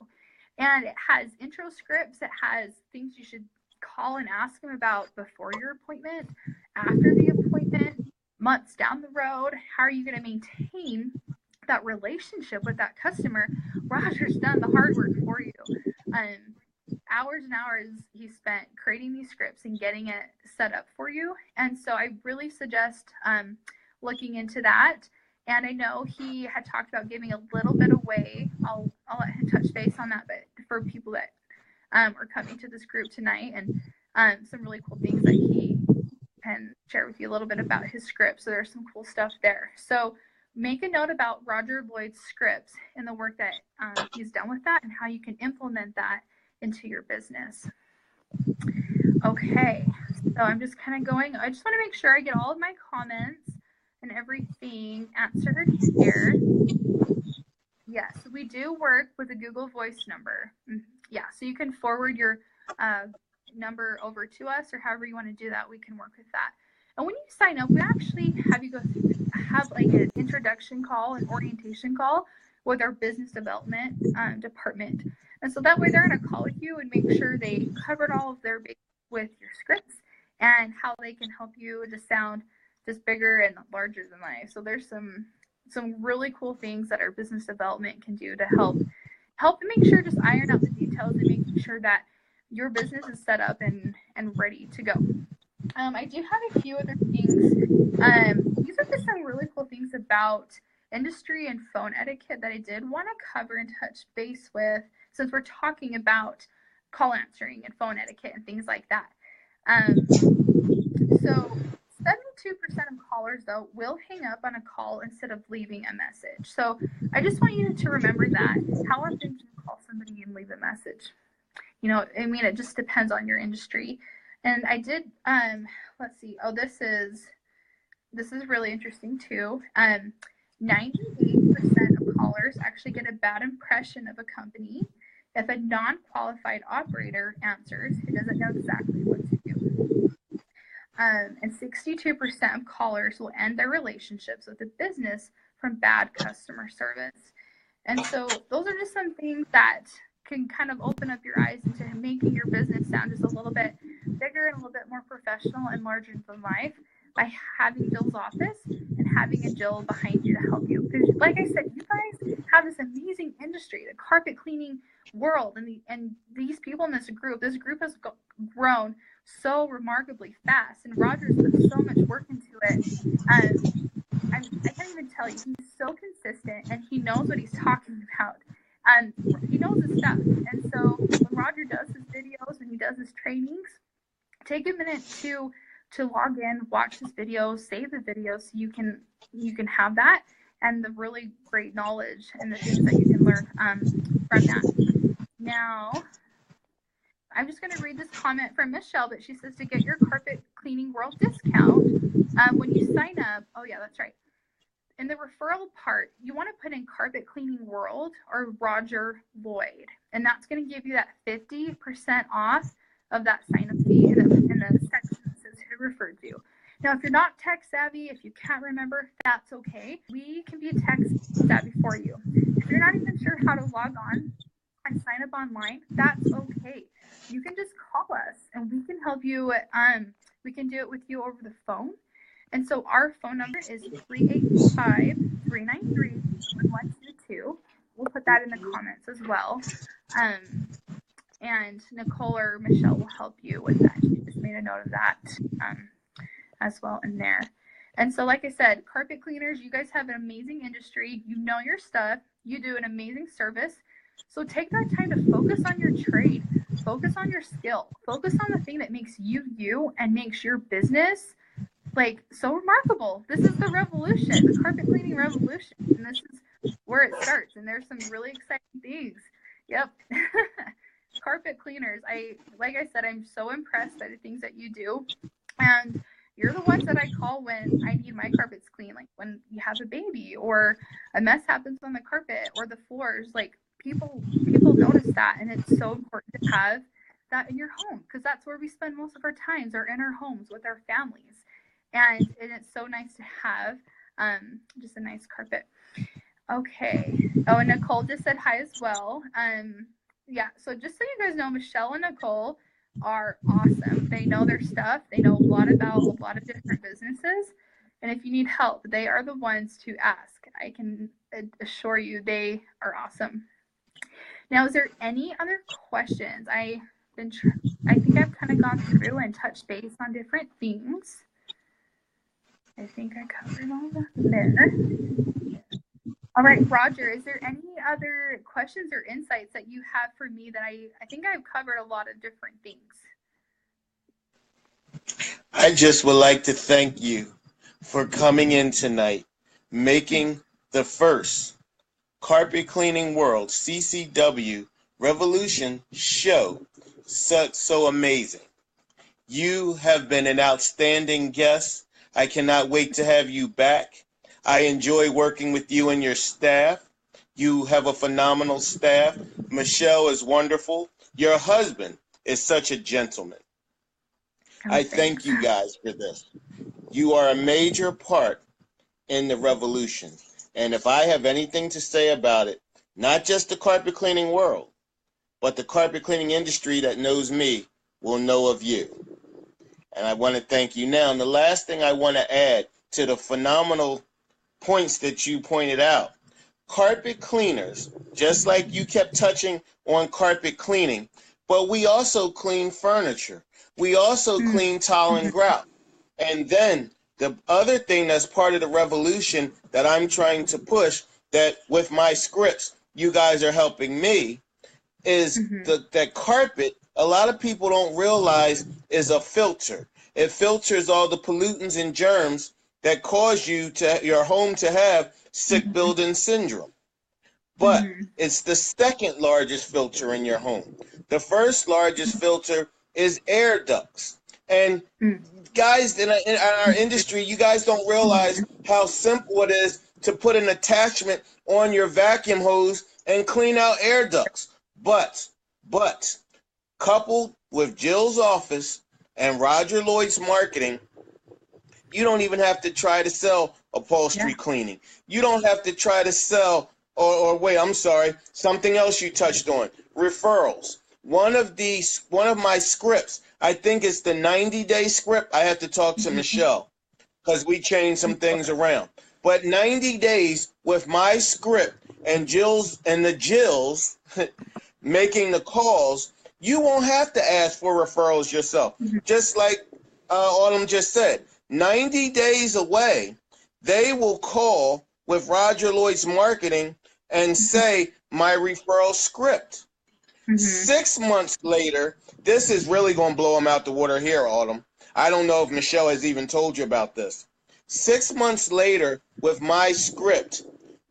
[SPEAKER 1] And it has intro scripts, it has things you should call and ask him about before your appointment, after the appointment, months down the road. How are you going to maintain that relationship with that customer? Roger's done the hard work for you. Hours and hours he spent creating these scripts and getting it set up for you. And so I really suggest looking into that. And I know he had talked about giving a little bit away. I'll let him touch base on that, but for people that are coming to this group tonight, and some really cool things that he can share with you a little bit about his script. So there's some cool stuff there. So make a note about Roger Lloyd's scripts and the work that he's done with that and how you can implement that into your business. Okay, so I'm just kind of going, I just want to make sure I get all of my comments and everything answered here. Yes, we do work with a Google Voice number. Yeah, so you can forward your number over to us, or however you want to do that, we can work with that. And when you sign up, we actually have you have like an introduction call, an orientation call with our business development department. And so that way they're going to call with you and make sure they covered all of their bases with your scripts and how they can help you to sound just bigger and larger than life. So there's some really cool things that our business development can do to help make sure, just iron out the details and making sure that your business is set up and ready to go. I do have a few other things. These are just some really cool things about industry and phone etiquette that I did want to cover and touch base with, since we're talking about call answering and phone etiquette and things like that. So 72% of callers, though, will hang up on a call instead of leaving a message. So I just want you to remember that. How often do you call somebody and leave a message? You know, I mean, it just depends on your industry. And I did, let's see. Oh, this is really interesting too. 98% of callers actually get a bad impression of a company if a non-qualified operator answers who doesn't know exactly what to do. And 62% of callers will end their relationships with a business from bad customer service. And so those are just some things that can kind of open up your eyes into making your business sound just a little bit bigger and a little bit more professional and larger than life by having Jill's office and having a Jill behind you to help you. Because like I said, you guys have this amazing industry, the carpet cleaning world, and these people in this group has grown so remarkably fast, and Roger's put so much work into it. I can't even tell you, he's so consistent, and he knows what he's talking about. And he knows his stuff. And so when Roger does his videos, when he does his trainings, take a minute to log in, watch his videos, save the videos so you can have that and the really great knowledge and the things that you can learn from that. Now, I'm just going to read this comment from Michelle, but she says to get your Carpet Cleaning World discount, when you sign up, oh yeah, that's right. In the referral part, you want to put in Carpet Cleaning World or Roger Lloyd, and that's going to give you that 50% off of that sign-up fee in the section that says who referred you. Now, if you're not tech savvy, if you can't remember, that's okay. We can be tech savvy for you. If you're not even sure how to log on and sign up online, that's okay. You can just call us and we can help you. We can do it with you over the phone. And so our phone number is 385-393-1122. We'll put that in the comments as well. And Nicole or Michelle will help you with that. She just made a note of that as well in there. And so, like I said, carpet cleaners, you guys have an amazing industry. You know your stuff. You do an amazing service. So take that time to focus on your trade. Focus on your skill. Focus on the thing that makes you you and makes your business like so remarkable. This is the revolution, the carpet cleaning revolution. And this is where it starts. And there's some really exciting things. Yep. Carpet cleaners. Like I said, I'm so impressed by the things that you do. And you're the ones that I call when I need my carpets clean, like when you have a baby or a mess happens on the carpet or the floors. Like people notice that, and it's so important to have that in your home because that's where we spend most of our times, are in our homes with our families. And it's so nice to have just a nice carpet. Okay. Oh, and Nicole just said hi as well. Yeah, so just so you guys know, Michelle and Nicole are awesome. They know their stuff. They know a lot about a lot of different businesses. And if you need help, they are the ones to ask. I can assure you they are awesome. Now, is there any other questions? I think I've kind of gone through and touched base on different things. I think I covered all of that there. All right, Roger, is there any other questions or insights that you have for me that I think I've covered a lot of different things?
[SPEAKER 2] I just would like to thank you for coming in tonight, making the first Carpet Cleaning World CCW Revolution show so amazing. You have been an outstanding guest. I cannot wait to have you back. I enjoy working with you and your staff. You have a phenomenal staff. Michelle is wonderful. Your husband is such a gentleman. I thank you guys for this. You are a major part in the revolution. And if I have anything to say about it, not just the carpet cleaning world, but the carpet cleaning industry that knows me will know of you. And I want to thank you now. And the last thing I want to add to the phenomenal points that you pointed out, carpet cleaners, just like you kept touching on carpet cleaning, but we also clean furniture. We also clean tile and grout. And then the other thing that's part of the revolution that I'm trying to push, that with my scripts, you guys are helping me, is that carpet, a lot of people don't realize, is a filter. It filters all the pollutants and germs that cause your home to have sick building syndrome. But it's the second largest filter in your home. The first largest filter is air ducts. And guys in our industry, you guys don't realize how simple it is to put an attachment on your vacuum hose and clean out air ducts. But coupled with Jill's office and Roger Lloyd's marketing, you don't even have to try to sell upholstery cleaning. You don't have to try to sell, or wait, I'm sorry, something else you touched on. referrals. One of my scripts, I think it's the 90-day script. I have to talk to Michelle because we changed some things around. But 90 days with my script and the Jills making the calls, you won't have to ask for referrals yourself. Just like Autumn just said, 90 days away, they will call with Roger Lloyd's marketing and say, my referral script. 6 months later, this is really going to blow them out the water here, Autumn. I don't know if Michelle has even told you about this. 6 months later, with my script,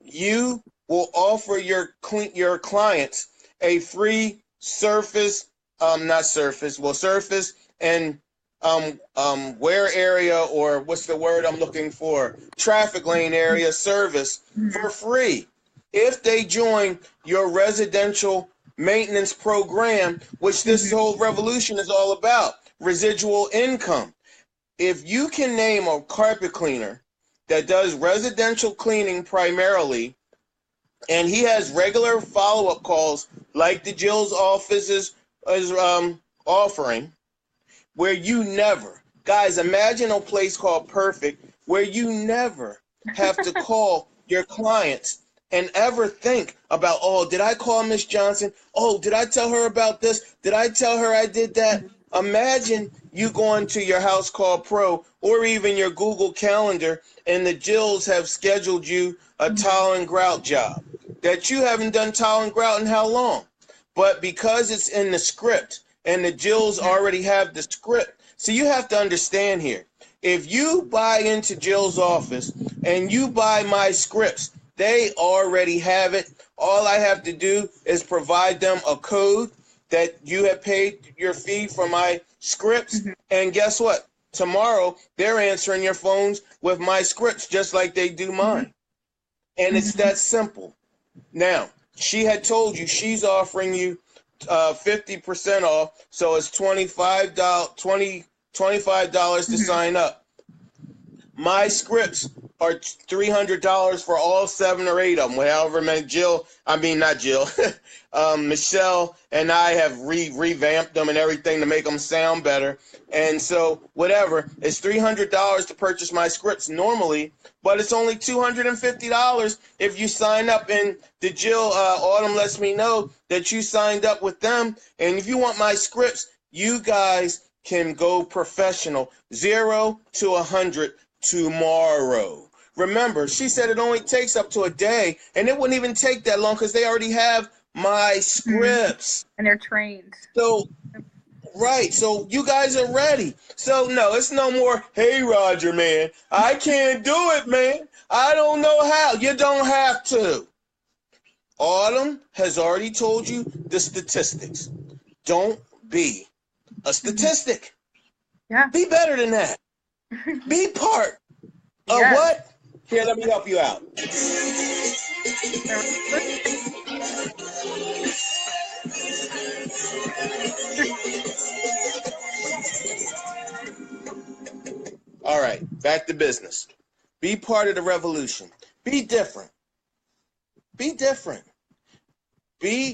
[SPEAKER 2] you will offer your clients a free surface and wear area, or what's the word I'm looking for? Traffic lane area service for free if they join your residential maintenance program, which this whole revolution is all about, residual income. If you can name a carpet cleaner that does residential cleaning primarily, and he has regular follow-up calls like the Jill's office is offering, where you never, guys, imagine a place called Perfect where you never have to call your clients and ever think about, oh, did I call Miss Johnson? Oh, did I tell her about this? Did I tell her I did that? Imagine you going to your House Call Pro or even your Google Calendar, and the Jills have scheduled you a tile and grout job that you haven't done tile and grout in how long? But because it's in the script and the Jills already have the script, so you have to understand here, if you buy into Jill's office and you buy my scripts, they already have it. All I have to do is provide them a code that you have paid your fee for my scripts. And guess what? Tomorrow, they're answering your phones with my scripts just like they do mine. And it's that simple. Now, she had told you she's offering you 50% off, so it's $25 to sign up. My scripts are $300 for all 7 or 8 of them. However many Michelle and I have revamped them and everything to make them sound better. And so whatever, it's $300 to purchase my scripts normally, but it's only $250 if you sign up. And the Jill Autumn lets me know that you signed up with them. And if you want my scripts, you guys can go professional, 0 to 100 tomorrow. Remember, she said it only takes up to a day, and it wouldn't even take that long because they already have my scripts.
[SPEAKER 1] And they're trained.
[SPEAKER 2] So, right, so you guys are ready. So, no, it's no more, hey, Roger, man, I can't do it, man. I don't know how. You don't have to. Autumn has already told you the statistics. Don't be a statistic.
[SPEAKER 1] Yeah.
[SPEAKER 2] Be better than that. Be part of what? Here, let me help you out. All right, back to business. Be part of the revolution. Be different. Be different.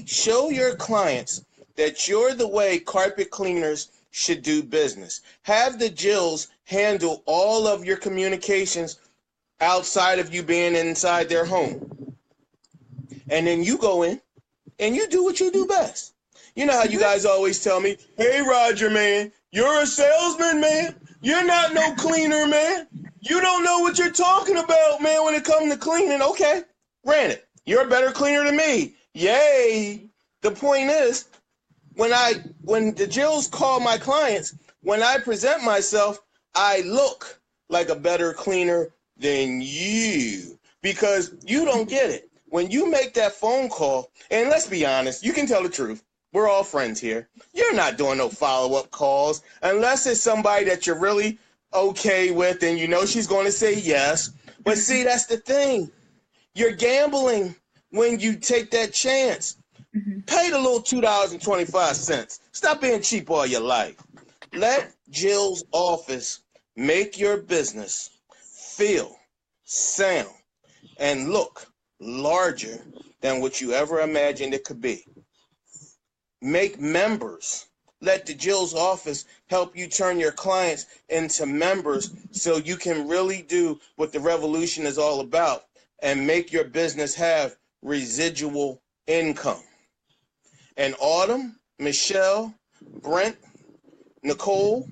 [SPEAKER 2] Show your clients that you're the way carpet cleaners should do business. Have the Jills handle all of your communications outside of you being inside their home. And then you go in and you do what you do best. You know how you guys always tell me, hey, Roger, man, you're a salesman, man. You're not no cleaner, man. You don't know what you're talking about, man, when it comes to cleaning. Okay, granted, you're a better cleaner than me. Yay. The point is, when the Jills call my clients, when I present myself, I look like a better cleaner than you, because you don't get it. When you make that phone call, and let's be honest, you can tell the truth. We're all friends here. You're not doing no follow-up calls unless it's somebody that you're really okay with and you know she's going to say yes. But see, that's the thing. You're gambling when you take that chance. Pay the little $2.25. Stop being cheap all your life. Let Jill's office make your business feel, sound, and look larger than what you ever imagined it could be. Make members. Let the Jill's office help you turn your clients into members so you can really do what the revolution is all about and make your business have residual income. And Autumn, Michelle, Brent, Nicole,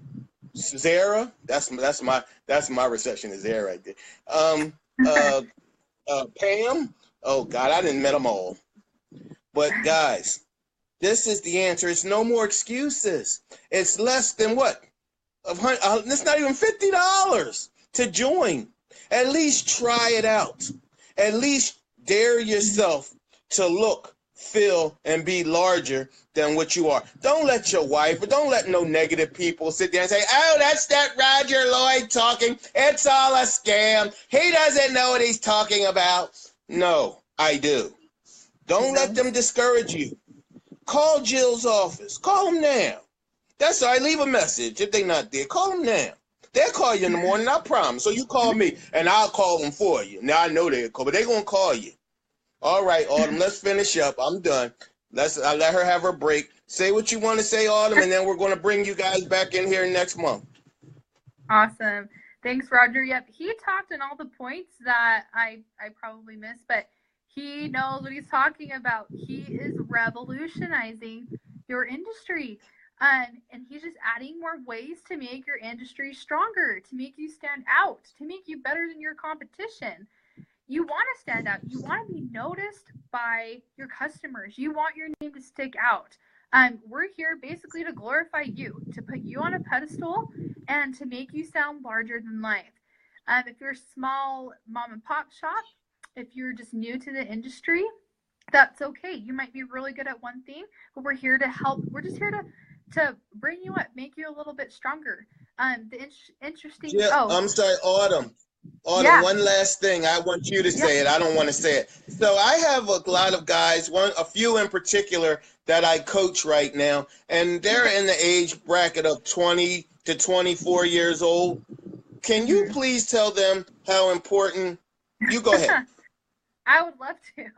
[SPEAKER 2] Zara, that's my receptionist there right there. Pam, oh God, I didn't met them all. But guys, this is the answer. It's no more excuses. It's less than what? It's not even $50 to join. At least try it out. At least dare yourself to look, feel, and be larger than what you are. Don't let your wife or don't let no negative people sit there and say, oh, that's that Roger Lloyd talking. It's all a scam. He doesn't know what he's talking about. No, I do. Don't let them discourage you. Call Jill's office. Call them now. That's all right. Leave a message if they're not there. Call them now. They'll call you in the morning, I promise. So you call me, and I'll call them for you. Now, I know they'll call, but they're going to call you. All right, Autumn, let's finish up. I'm done. I'll let her have her break. Say what you want to say, Autumn, and then we're going to bring you guys back in here next month.
[SPEAKER 1] Awesome. Thanks, Roger. Yep, he talked on all the points that I probably missed, but he knows what he's talking about. He is revolutionizing your industry. And he's just adding more ways to make your industry stronger, to make you stand out, to make you better than your competition. You want to stand out. You want to be noticed by your customers. You want your name to stick out. We're here basically to glorify you, to put you on a pedestal, and to make you sound larger than life. If you're a small mom and pop shop, if you're just new to the industry, that's okay. You might be really good at one thing, but we're here to help. We're just here to bring you up, make you a little bit stronger. Interesting.
[SPEAKER 2] Yeah, I'm sorry, Autumn.
[SPEAKER 1] Yeah.
[SPEAKER 2] One last thing. I want you to say it. I don't want to say it. So I have a lot of guys, a few in particular that I coach right now, and they're in the age bracket of 20 to 24 years old. Can you please tell them how important? You go ahead.
[SPEAKER 1] I would love to.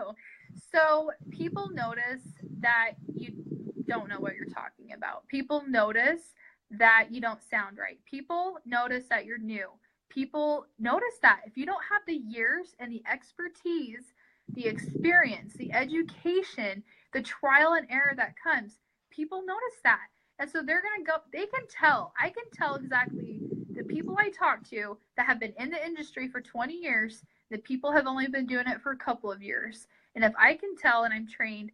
[SPEAKER 1] So people notice that you don't know what you're talking about. People notice that you don't sound right. People notice that you're new. People notice that if you don't have the years and the expertise, the experience, the education, the trial and error that comes, people notice that. And so they're going to go, they can tell. I can tell exactly the people I talk to that have been in the industry for 20 years, the people have only been doing it for a couple of years. And if I can tell and I'm trained,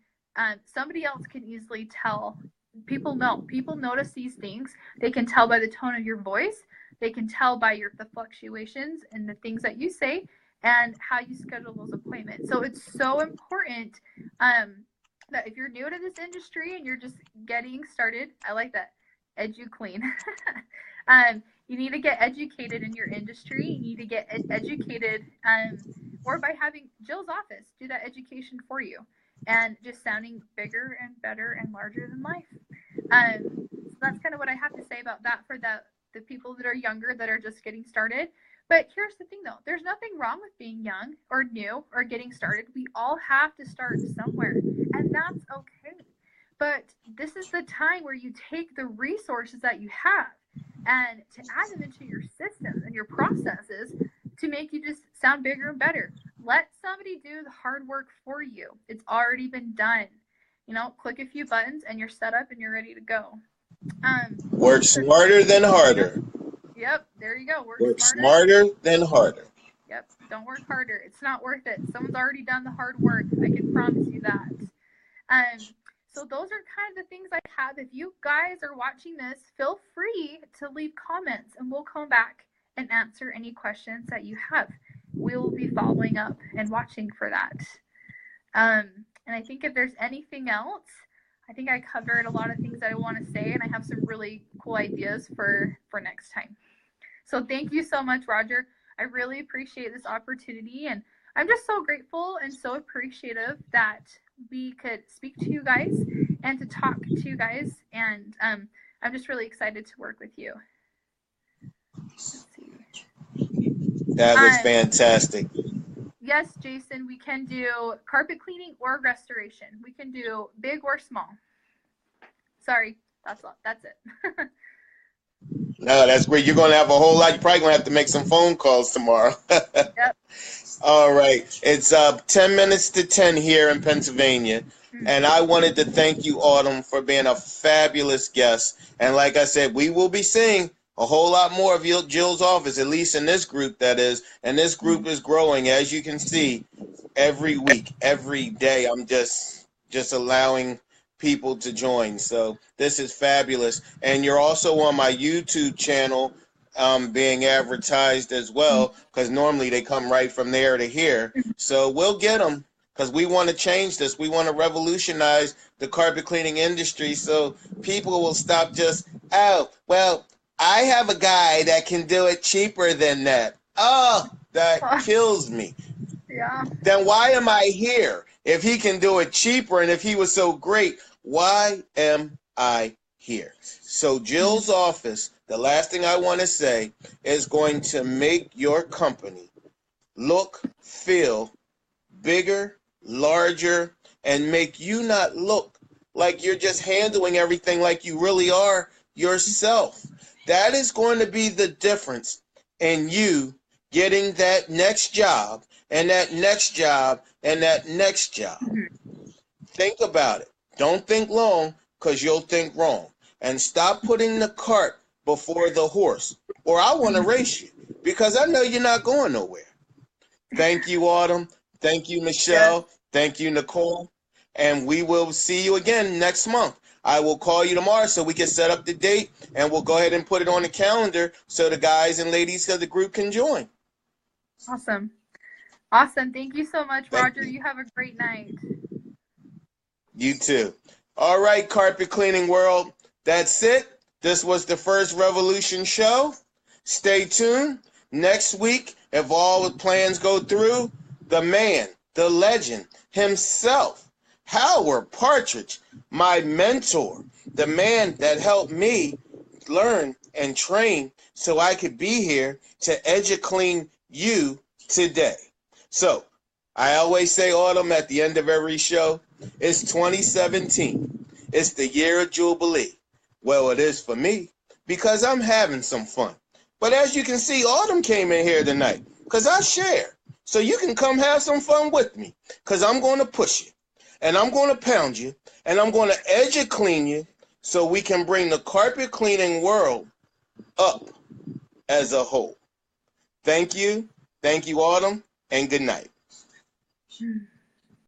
[SPEAKER 1] somebody else can easily tell. People know. People notice these things. They can tell by the tone of your voice. They can tell by the fluctuations and the things that you say and how you schedule those appointments. So it's so important that if you're new to this industry and you're just getting started, I like that, edu-clean. You need to get educated in your industry. You need to get educated or by having Jill's office do that education for you and just sounding bigger and better and larger than life. So that's kind of what I have to say about that for the people that are younger that are just getting started. But here's the thing though, there's nothing wrong with being young or new or getting started. We all have to start somewhere, and that's okay. But this is the time where you take the resources that you have and to add them into your systems and your processes to make you just sound bigger and better. Let somebody do the hard work for you. It's already been done. You know, click a few buttons and you're set up and you're ready to go.
[SPEAKER 2] Work smarter than harder.
[SPEAKER 1] Yep, there you go.
[SPEAKER 2] Work smarter than harder.
[SPEAKER 1] Yep, don't work harder. It's not worth it. Someone's already done the hard work. I can promise you that. So those are kind of the things I have. If you guys are watching this, feel free to leave comments and we'll come back and answer any questions that you have. We will be following up and watching for that. And I think if there's anything else, I think I covered a lot of things that I want to say, and I have some really cool ideas for next time. So thank you so much, Roger. I really appreciate this opportunity, and I'm just so grateful and so appreciative that we could speak to you guys and to talk to you guys, and I'm just really excited to work with you. Let's see.
[SPEAKER 2] That was fantastic.
[SPEAKER 1] Yes, Jason, we can do carpet cleaning or restoration. We can do big or small. Sorry, that's all. That's it.
[SPEAKER 2] No, that's great. You're going to have a whole lot. You're probably going to have to make some phone calls tomorrow.
[SPEAKER 1] Yep.
[SPEAKER 2] All right. It's 10 minutes to 10 here in Pennsylvania. And I wanted to thank you, Autumn, for being a fabulous guest. And like I said, we will be seeing a whole lot more of Jill's office, at least in this group, that is. And this group is growing, as you can see, every week, every day. I'm just allowing people to join. So this is fabulous. And you're also on my YouTube channel being advertised as well, because normally they come right from there to here. So we'll get them, because we want to change this. We want to revolutionize the carpet cleaning industry so people will stop just, oh, well, I have a guy that can do it cheaper than that. Oh, that kills me.
[SPEAKER 1] Yeah.
[SPEAKER 2] Then why am I here? If he can do it cheaper and if he was so great, why am I here? So Jill's office, the last thing I want to say, is going to make your company look, feel bigger, larger, and make you not look like you're just handling everything like you really are yourself. That is going to be the difference in you getting that next job and that next job and that next job. Think about it. Don't think long, because you'll think wrong. And stop putting the cart before the horse, or I want to race you, because I know you're not going nowhere. Thank you, Autumn. Thank you, Michelle.
[SPEAKER 1] Yes.
[SPEAKER 2] Thank you, Nicole. And we will see you again next month. I will call you tomorrow so we can set up the date, and we'll go ahead and put it on the calendar so the guys and ladies of the group can join.
[SPEAKER 1] Awesome. Awesome. Thank you so much,
[SPEAKER 2] Thank
[SPEAKER 1] Roger.
[SPEAKER 2] you.
[SPEAKER 1] You have a great night.
[SPEAKER 2] You too. All right, carpet cleaning world. That's it. This was the first Revolution show. Stay tuned. Next week, if all the plans go through, the man, the legend himself, Howard Partridge, my mentor, the man that helped me learn and train so I could be here to educate you today. So, I always say, Autumn, at the end of every show, it's 2017. It's the year of Jubilee. Well, it is for me, because I'm having some fun. But as you can see, Autumn came in here tonight, because I share. So you can come have some fun with me, because I'm going to push you, and I'm going to pound you, and I'm going to educate you so we can bring the carpet cleaning world up as a whole. Thank you, Autumn, and good night.